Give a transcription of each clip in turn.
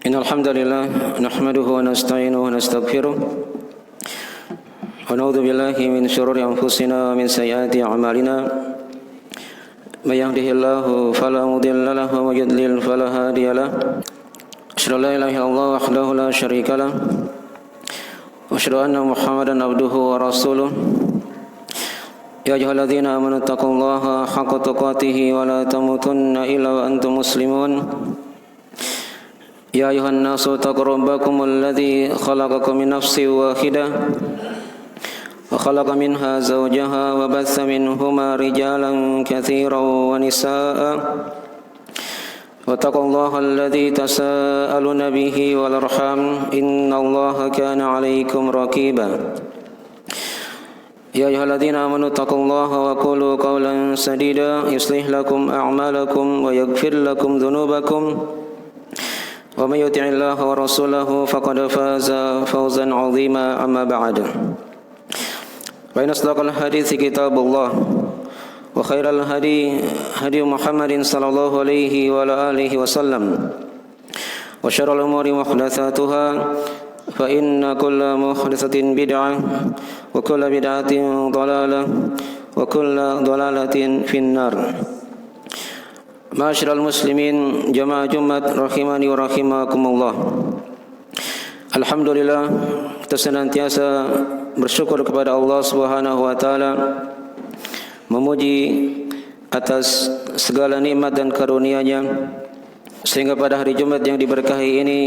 Innal hamdalillah nahmaduhu wa nasta'inuhu wa nastaghfiruh wa na'udzu billahi min shururi anfusina wa min sayyiati a'malina may yahdihillahu fala mudilla lahu wa may yudlil fala hadiya lahu asyhadu an la ilaha illallah wahdahu la syarika lahu wa asyhadu anna muhammadan abduhu wa rasuluh ya ayyuhalladzina amanu taqullaha haqqa tuqatih wa la tamutunna illa wa antum muslimun يا أيها الناس اتقوا ربكم الذي خلقكم من نفس واحدة وخلق منها زوجها وبث منهما رجالا كثيرا ونساء واتقوا الله الذي تساءلون به والأرحام إن الله كان عليكم رقيبا يا أيها الذين آمنوا اتقوا الله وقولوا قولا سديدا يصلح لكم أعمالكم ويغفر لكم ذنوبكم ومن يطع الله ورسوله فقد فاز فوزا عظيما أما بعد فإن أصدق الحديث كتاب الله وخير الهدي هدي محمد صلى الله عليه وعلى آله وسلم وشر الأمور محدثاتها فإن كل محدثة بدعة وكل بدعة ضلالة وكل ضلالة في النار. Ma'asyiral muslimin jamaah Jumat rahimani wa rahimakumullah. Alhamdulillah, kita senantiasa bersyukur kepada Allah Subhanahu wa taala, memuji atas segala nikmat dan karunia-Nya sehingga pada hari Jumat yang diberkahi ini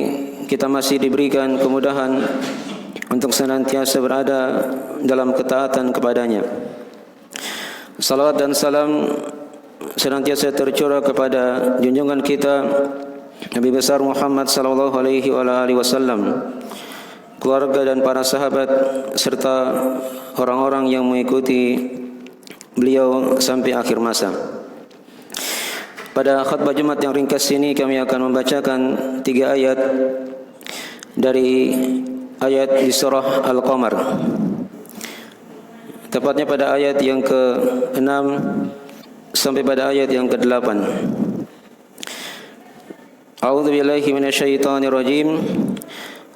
kita masih diberikan kemudahan untuk senantiasa berada dalam ketaatan kepada-Nya. Salawat dan salam senantiasa tercurah kepada junjungan kita Nabi besar Muhammad sallallahu alaihi wasallam, keluarga dan para sahabat serta orang-orang yang mengikuti beliau sampai akhir masa. Pada khutbah Jumat yang ringkas ini kami akan membacakan 3 ayat dari ayat di surah Al-Qamar. Tepatnya pada ayat yang ke-6 sampai pada ayat yang ke-8. A'udzu billahi minasyaitonir rajim.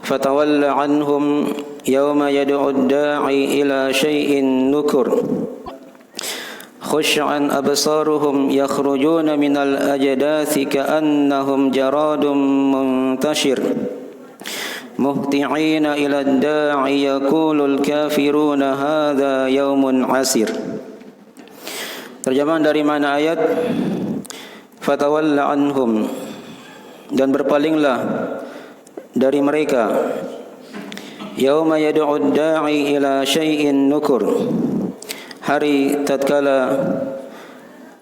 Fatawalla anhum yawma yad'u ad-da'i ila syai'in nukur. Khusy'an absaruhum yakhrujuna minal ajdathi ka'annahum jaradun muntashir. Muhti'ina ila ad-da'i yaqulul kafiruna hadza yawmun 'asir. Terjemahan dari mana ayat? Fatawalla anhum, dan berpalinglah dari mereka. Yauma yad'u ad-da'i ila syai'in nukur. Hari tatkala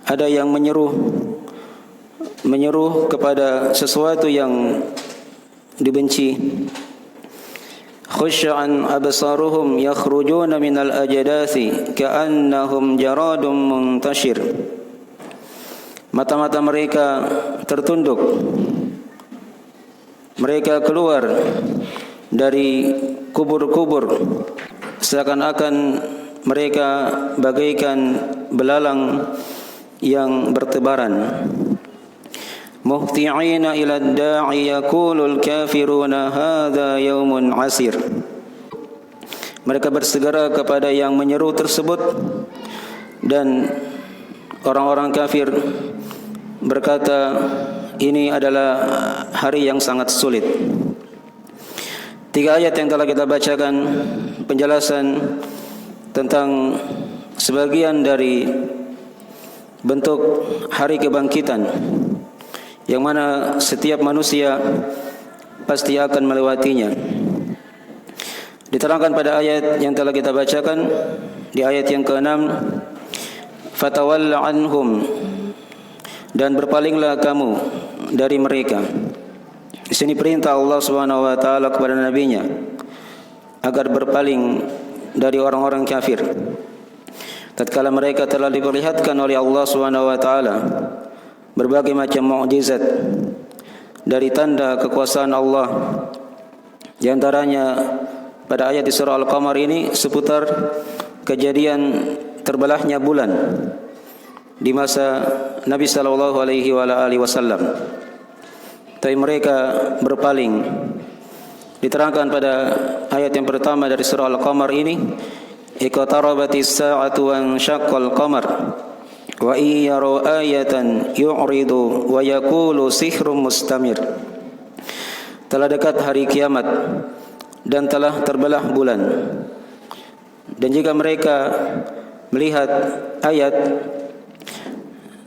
ada yang menyeru kepada sesuatu yang dibenci. Khusy'an absaruhum yakhrujuna minal ajdathi ka'annahum jaradun muntashir. Mata-mata mereka tertunduk, mereka keluar dari kubur-kubur seakan-akan mereka bagaikan belalang yang bertebaran. Muhti'ina ila ad-da'i yaqulul kafiruna hadza yaumun 'asir. Mereka bersegera kepada yang menyeru tersebut dan orang-orang kafir berkata, ini adalah hari yang sangat sulit. 3 ayat yang telah kita bacakan penjelasan tentang sebagian dari bentuk hari kebangkitan yang mana setiap manusia pasti akan melewatinya. Diterangkan pada ayat yang telah kita bacakan, di ayat yang ke-6, fatawalla anhum, dan berpalinglah kamu dari mereka. Di sini perintah Allah Subhanahu wa taala kepada nabinya agar berpaling dari orang-orang kafir tatkala mereka telah diperlihatkan oleh Allah Subhanahu wa taala berbagai macam mukjizat dari tanda kekuasaan Allah. Di antaranya pada ayat di surah Al-Qamar ini seputar kejadian terbelahnya bulan di masa Nabi sallallahu alaihi wasallam. tapi mereka berpaling. Diterangkan pada ayat yang pertama dari surah Al-Qamar ini, iqtarabatis sa'atu wa ansyaqqal qamar wa iyyaru ayatan yu'ridu wa yaqulu sihrun mustamir. Telah dekat hari kiamat dan telah terbelah bulan. Dan jika mereka melihat ayat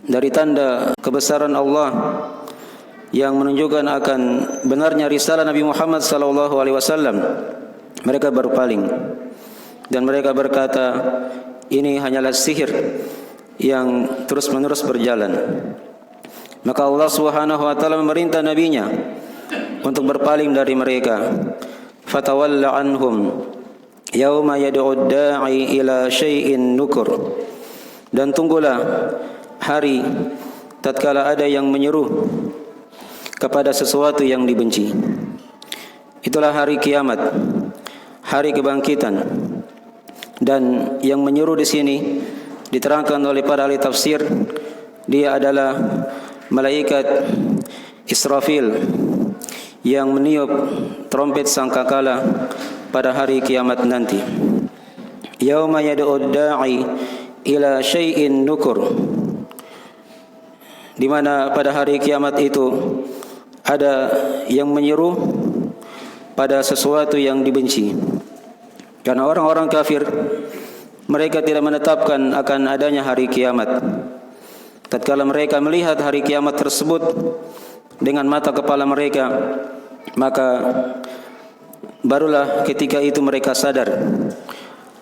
dari tanda kebesaran Allah yang menunjukkan akan benarnya risalah Nabi Muhammad sallallahu alaihi wasallam, mereka berpaling dan mereka berkata, ini hanyalah sihir yang terus-menerus berjalan. Maka Allah Subhanahu wa taala memerintah nabinya untuk berpaling dari mereka. Fatawalla anhum yauma yad'ud da'i ila syai'in nukur. Dan tunggulah hari tatkala ada yang menyeru kepada sesuatu yang dibenci. Itulah hari kiamat, hari kebangkitan. Dan yang menyeru di sini diterangkan oleh para ahli tafsir, dia adalah malaikat Israfil yang meniup trompet sangkakala pada hari kiamat nanti. Yauma yad'ud da'i ila syai'in nukur, di mana pada hari kiamat itu ada yang menyeru pada sesuatu yang dibenci. Karena orang-orang kafir, mereka tidak menetapkan akan adanya hari kiamat. Tatkala mereka melihat hari kiamat tersebut dengan mata kepala mereka, maka barulah ketika itu mereka sadar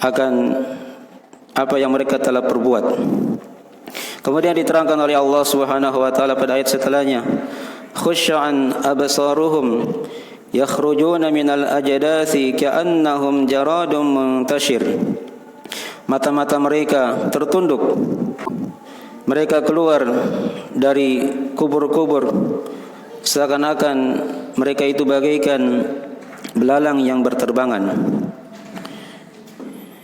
akan apa yang mereka telah perbuat. Kemudian diterangkan oleh Allah Subhanahu wa taala pada ayat setelahnya, khusya'an absaruhum yakhrujuna minal ajdathi ka'annahum jaradun muntashir. Mata-mata mereka tertunduk, mereka keluar dari kubur-kubur seakan-akan mereka itu bagaikan belalang yang berterbangan.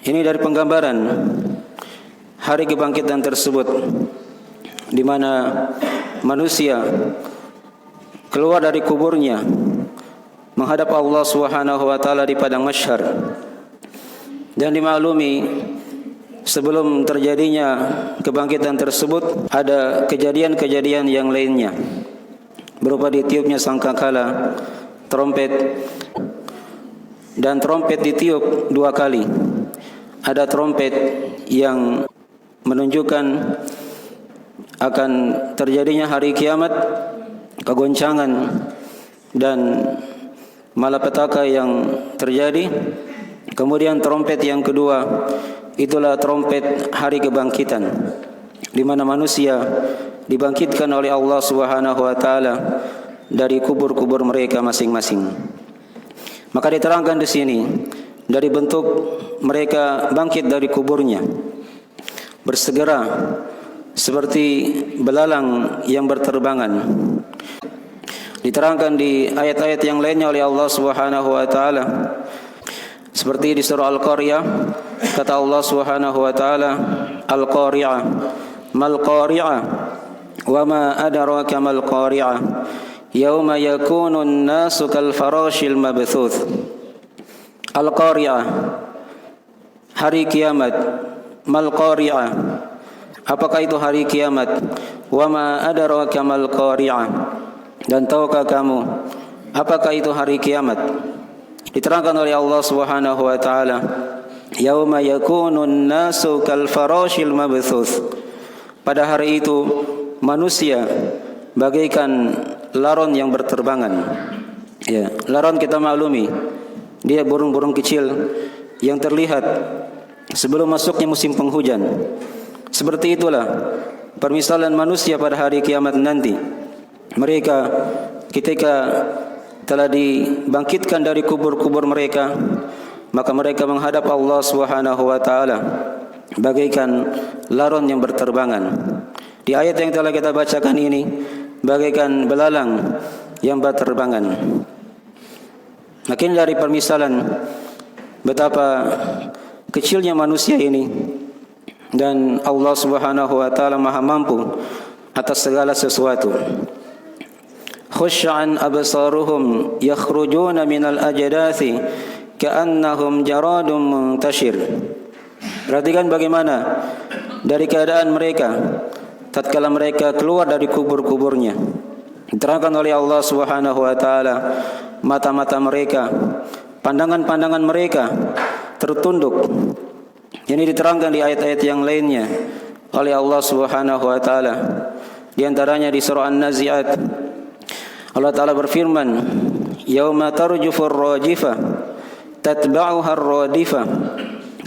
Ini dari penggambaran hari kebangkitan tersebut, di mana manusia keluar dari kuburnya menghadap Allah Subhanahu wa taala di padang mahsyar. Dan dimaklumi sebelum terjadinya kebangkitan tersebut ada kejadian-kejadian yang lainnya, berupa ditiupnya sangkakala, trompet, dan trompet ditiup 2 kali. Ada trompet yang menunjukkan akan terjadinya hari kiamat, kegoncangan dan malapetaka yang terjadi. Kemudian trompet yang kedua, itulah trompet hari kebangkitan, di mana manusia dibangkitkan oleh Allah Subhanahu wa taala dari kubur-kubur mereka masing-masing. Maka diterangkan di sini dari bentuk mereka bangkit dari kuburnya, bersegera seperti belalang yang berterbangan. Diterangkan di ayat-ayat yang lainnya oleh Allah Subhanahu wa taala, seperti di surah Al-Qari'ah, kata Allah Subhanahu wa taala, Al-Qari'ah mal qari'ah wa ma adraka mal qari'ah yauma yakunu an-nasu kal farashil mabthuth. Al-Qari'ah, hari kiamat. Mal qari'ah, apakah itu hari kiamat? Wa ma adraka mal qari'ah, dan tahukah kamu apakah itu hari kiamat? Diterangkan oleh Allah Subhanahu wa taala, yauma yakunun nasu kal farashil mabthuth. Pada hari itu manusia bagaikan laron yang berterbangan. Ya, laron kita maklumi, dia burung-burung kecil yang terlihat sebelum masuknya musim penghujan. Seperti itulah permisalan manusia pada hari kiamat nanti. Mereka ketika telah dibangkitkan dari kubur-kubur mereka, maka mereka menghadap Allah Subhanahu wa taala bagaikan laron yang berterbangan. Di ayat yang telah kita bacakan ini, bagaikan belalang yang berterbangan. Makin dari permisalan betapa kecilnya manusia ini, dan Allah Subhanahu wa taala Maha mampu atas segala sesuatu. khusyan absaruhum yakhrujuna minal ajdathi ka'annahum jaradun muntashir. Perhatikan bagaimana dari keadaan mereka tatkala mereka keluar dari kubur-kuburnya. Diterangkan oleh Allah Subhanahu wa taala, mata-mata mereka, pandangan-pandangan mereka tertunduk. Ini diterangkan di ayat-ayat yang lainnya oleh Allah Subhanahu wa taala. Di antaranya di surah An-Nazi'at Allah taala berfirman, "Yauma tarjufur rajifah tatba'uha ar-radifah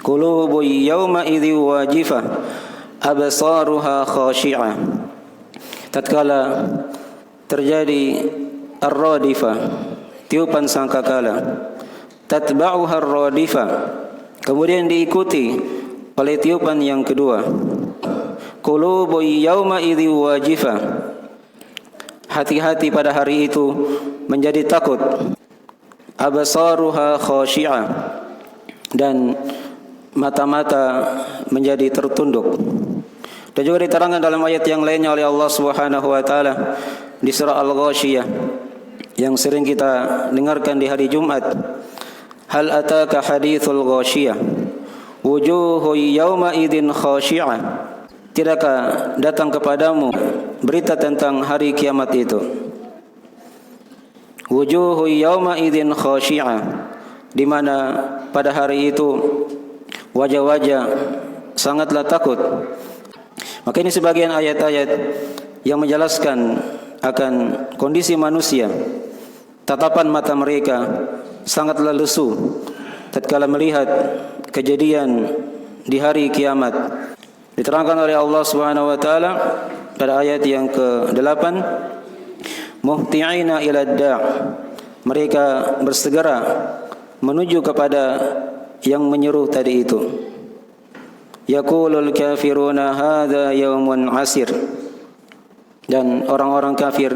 qulubu yawma idzi wajifah absaruha khashi'ah." Tatkala terjadi ar-radifah, tiupan sangkakala, tatba'uha ar-radifah, kemudian diikuti oleh tiupan yang kedua, qulubu yawma idzi wajifah, hati-hati pada hari itu menjadi takut, absaruha khashi'ah, dan mata-mata menjadi tertunduk. Dan juga diterangkan dalam ayat yang lainnya oleh Allah Subhanahu wa taala di surah Al-Ghasyiyah yang sering kita dengarkan di hari Jumat. Hal ataka hadithul ghasyiyah wujuhu yawma idzin khashi'ah. Tidakkah datang kepadamu berita tentang hari kiamat itu? Wujuhu yawma idzin khashi'ah, di mana pada hari itu wajah-wajah sangatlah takut. Maka ini sebagian ayat-ayat yang menjelaskan akan kondisi manusia. Tatapan mata mereka sangatlah lesu tatkala melihat kejadian di hari kiamat. Diterangkan oleh Allah Subhanahu wa taala pada ayat yang ke-8, muhti'ina ila da', mereka bersegera menuju kepada yang menyeru tadi itu. Yaqulul kafiruna hadza yaumun asir, dan orang-orang kafir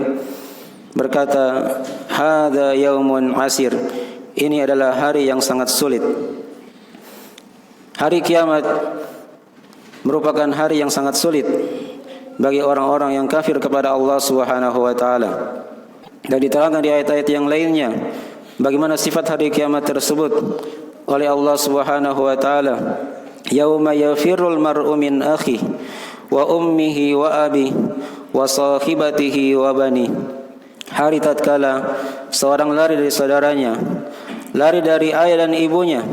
berkata, hadza yaumun asir, ini adalah hari yang sangat sulit. Hari kiamat merupakan hari yang sangat sulit bagi orang-orang yang kafir kepada Allah Subhanahu wa taala. Dan diterangkan di ayat-ayat yang lainnya bagaimana sifat hari kiamat tersebut oleh Allah Subhanahu wa taala. Yauma yafirrul mar'u min akhi wa ummihi wa abi wa sahibatihi wa bani. Hari tatkala seorang lari dari saudaranya, lari dari ayah dan ibunya,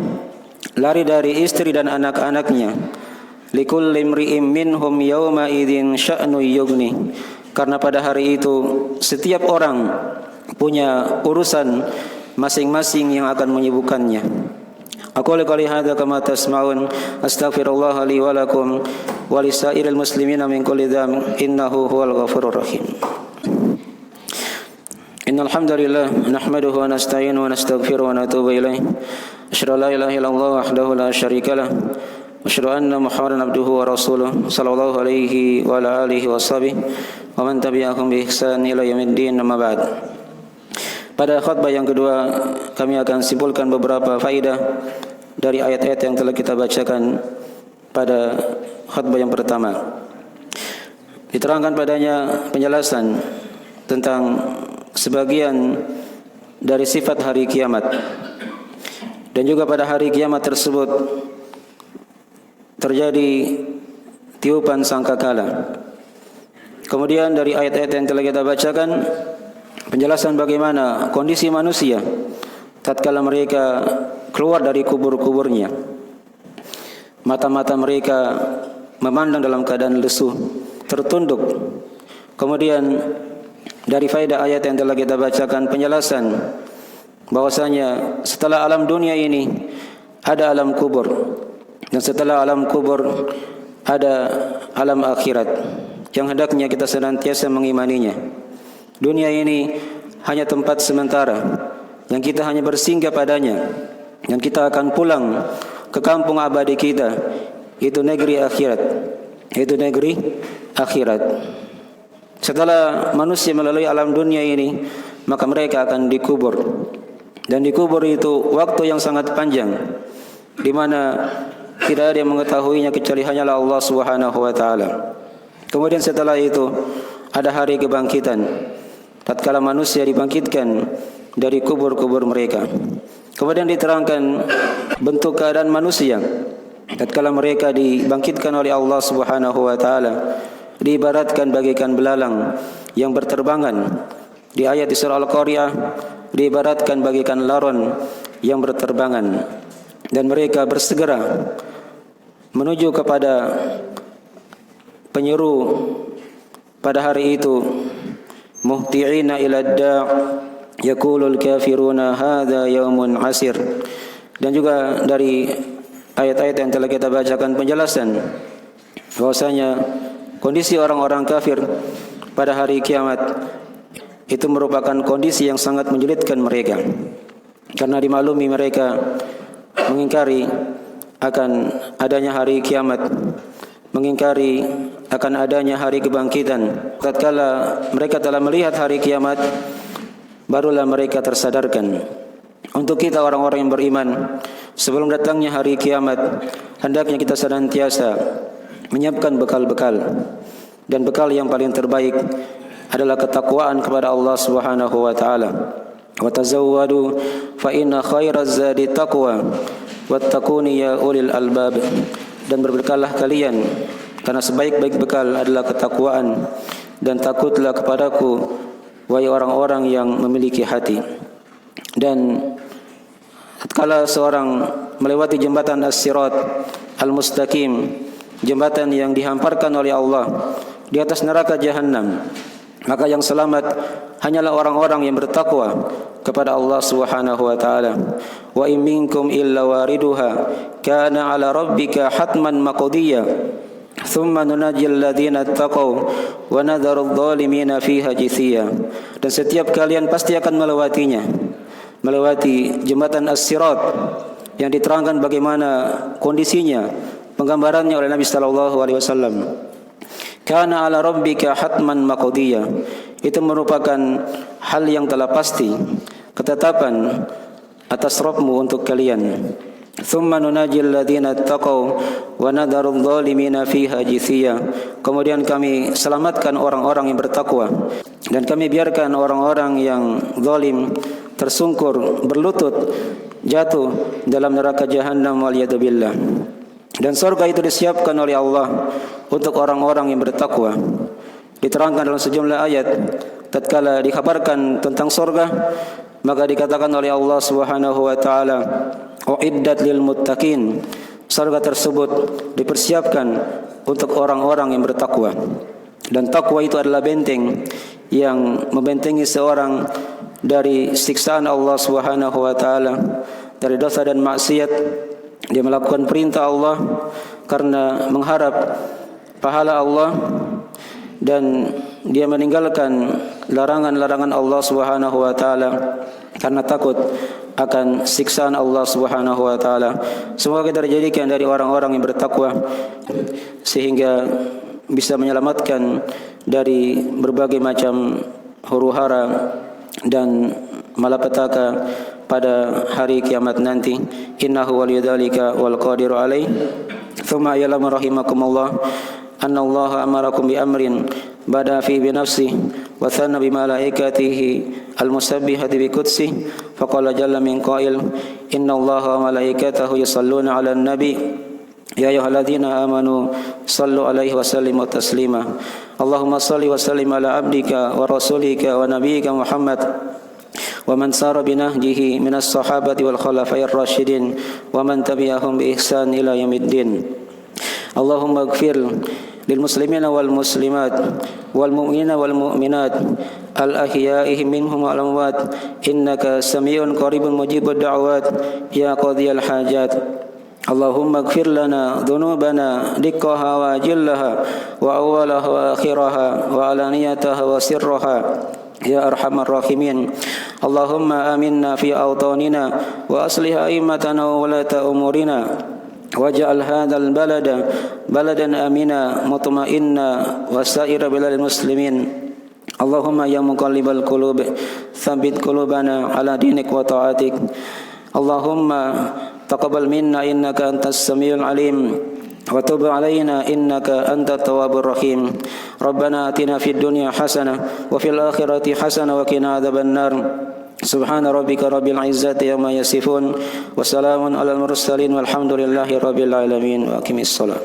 lari dari istri dan anak-anaknya. Likulli imri'in minhum yawma idzin sya'nu yughni. Karena pada hari itu setiap orang punya urusan masing-masing yang akan menyibukkannya. Aqulu qouli hadza kama tasma'un, astaghfirullah li wa lakum wa lisairil muslimina min kulli dzambin innahu huwal ghafurur rahim. Innal hamdalillah nahmaduhu wa nasta'inuhu wa nastaghfiruhu wa natubu ilaih. Asyhadu an la ilaha illallah wahdahu la syarika lah. Asyhadu anna Muhammadan abduhu wa rasuluh sallallahu alaihi wa ala alihi washabihi wa man tabi'ahum bi ihsan ila yaumiddin, amma ba'd. Pada khutbah yang kedua kami akan simpulkan beberapa faedah dari ayat-ayat yang telah kita bacakan pada khutbah yang pertama. Diterangkan padanya penjelasan tentang sebagian dari sifat hari kiamat, dan juga pada hari kiamat tersebut terjadi tiupan sangkakala. Kemudian dari ayat-ayat yang telah kita bacakan penjelasan bagaimana kondisi manusia tatkala mereka keluar dari kubur-kuburnya. Mata-mata mereka memandang dalam keadaan lesu, tertunduk. Kemudian dari faedah ayat yang telah kita bacakan penjelasan bahwasanya setelah alam dunia ini ada alam kubur, dan setelah alam kubur ada alam akhirat yang hendaknya kita senantiasa mengimaninya. Dunia ini hanya tempat sementara yang kita hanya bersinggah padanya, yang kita akan pulang ke kampung abadi kita, itu negeri akhirat. Itu negeri akhirat. Setelah manusia melalui alam dunia ini, maka mereka akan dikubur. Dan dikubur itu waktu yang sangat panjang, di mana tidak ada yang mengetahuinya kecuali hanyalah Allah Subhanahu wa taala. Kemudian setelah itu ada hari kebangkitan, tatkala manusia dibangkitkan dari kubur-kubur mereka. Kemudian diterangkan bentuk keadaan manusia tatkala mereka dibangkitkan oleh Allah Subhanahu wa taala, diibaratkan bagaikan belalang yang berterbangan. Di ayat di surah Al-Qari'ah diibaratkan bagaikan laron yang berterbangan, dan mereka bersegera menuju kepada penyeru pada hari itu. Muhti'ina ila da' yaqulul kafiruna hadza yaumun asir. Dan juga dari ayat-ayat yang telah kita bacakan penjelasan bahwasanya kondisi orang-orang kafir pada hari kiamat itu merupakan kondisi yang sangat menyulitkan mereka, karena dimaklumi mereka mengingkari akan adanya hari kiamat, mengingkari akan adanya hari kebangkitan. Tatkala mereka telah melihat hari kiamat, barulah mereka tersadarkan. Untuk kita orang-orang yang beriman, sebelum datangnya hari kiamat, hendaknya kita senantiasa menyiapkan bekal-bekal, dan bekal yang paling terbaik adalah ketakwaan kepada Allah Subhanahu wa taala. Wa tazawwadu fa inna khairaz zadi taqwa wattaquni ya ulil albab. Dan berbekallah kalian, karena sebaik-baik bekal adalah ketakwaan, dan takutlah kepadaku wahai orang-orang yang memiliki hati. Dan tatkala seorang melewati jembatan as-sirat al-mustaqim, jembatan yang dihamparkan oleh Allah di atas neraka jahanam, maka yang selamat hanyalah orang-orang yang bertakwa kepada Allah Subhanahu wa taala. Wa in minkum illa wariduha kana 'ala rabbika hatman maqdiyya thumma nunajjil ladzina taqaw wa nadharu adh-dhalimina fiha jithiya. Dan setiap kalian pasti akan melewatinya, melewati jembatan as-sirat yang diterangkan bagaimana kondisinya, penggambarannya oleh Nabi sallallahu alaihi wasallam. Kana 'ala rabbika hatman maqdiyya, itu merupakan hal yang telah pasti, ketetapan atas Rabbmu untuk kalian. Thumma nunajjil ladzina taqaw wa nadharu adh-dhalimina fiha jithiya. Kemudian kami selamatkan orang-orang yang bertakwa, dan kami biarkan orang-orang yang zalim tersungkur, berlutut, jatuh dalam neraka jahanam waliyadzubillah. Dan surga itu disiapkan oleh Allah untuk orang-orang yang bertakwa. Diterangkan dalam sejumlah ayat, tatkala dikabarkan tentang surga, maka dikatakan oleh Allah Subhanahu wa taala, uiddat lil muttaqin. Surga tersebut dipersiapkan untuk orang-orang yang bertakwa. Dan takwa itu adalah benteng yang membentengi seorang dari siksaan Allah Subhanahu wa taala, dari dosa dan maksiat. Dia melakukan perintah Allah karena mengharap pahala Allah, dan dia meninggalkan larangan-larangan Allah Subhanahu wa taala karena takut akan siksaan Allah Subhanahu wa taala. Semoga kita dijadikan dari orang-orang yang bertakwa sehingga bisa menyelamatkan dari berbagai macam huru-hara dan malapetaka pada hari kiamat nanti. Innahu waliyudzalika wal qadiru alaih. Tsumma ya'lamu rahimakumullah anna Allah amarakum bi amrin bada fi bi nafsihi wa thanna bi malaikatihi al musabbihati bi qudsihi faqala jalla min qail inna Allaha wa malaikatahu yusalluna 'alan nabi ya ayyuhalladzina amanu sallu 'alaihi wa sallimu taslima. Allahumma salli wa sallim ala abdika wa rasulika wa nabiyyika Muhammad wa man sara binahjihi minas sahabati wal khulafa'ir rasyidin wa man tabi'ahum bi ihsan ila yaumiddin. Allahumma ighfir lil muslimina wal muslimat wal mu'minina wal mu'minat al ahya'i minhum wal amwat innaka samii'un qaribun mujibud da'wat ya qadhiyal hajat. Allahumma ighfir lana dhunubana dikkaha wa jillaha wa awwalaha wa akhiraha wa alaniyataha wa sirraha ya arhamar rahimin. Allahumma aminna fi awtanina wa aslih a'immatana wa walata umurina waj'al hadzal balada baladan amina mutma'inna wa sa'ira biladil muslimin. Allahumma ya muqallibal qulub tsabbit qulubana ala dinik wa ta'atik. Allahumma taqabbal minna innaka antas samiul alim وتب علينا إنك أنت التواب الرحيم ربنا آتنا في الدنيا حسنة وفي الآخرة حسنة وقنا عذاب النار سبحان ربك رب العزة عما يصفون وسلام على المرسلين والحمد لله رب العالمين وأقم الصلاة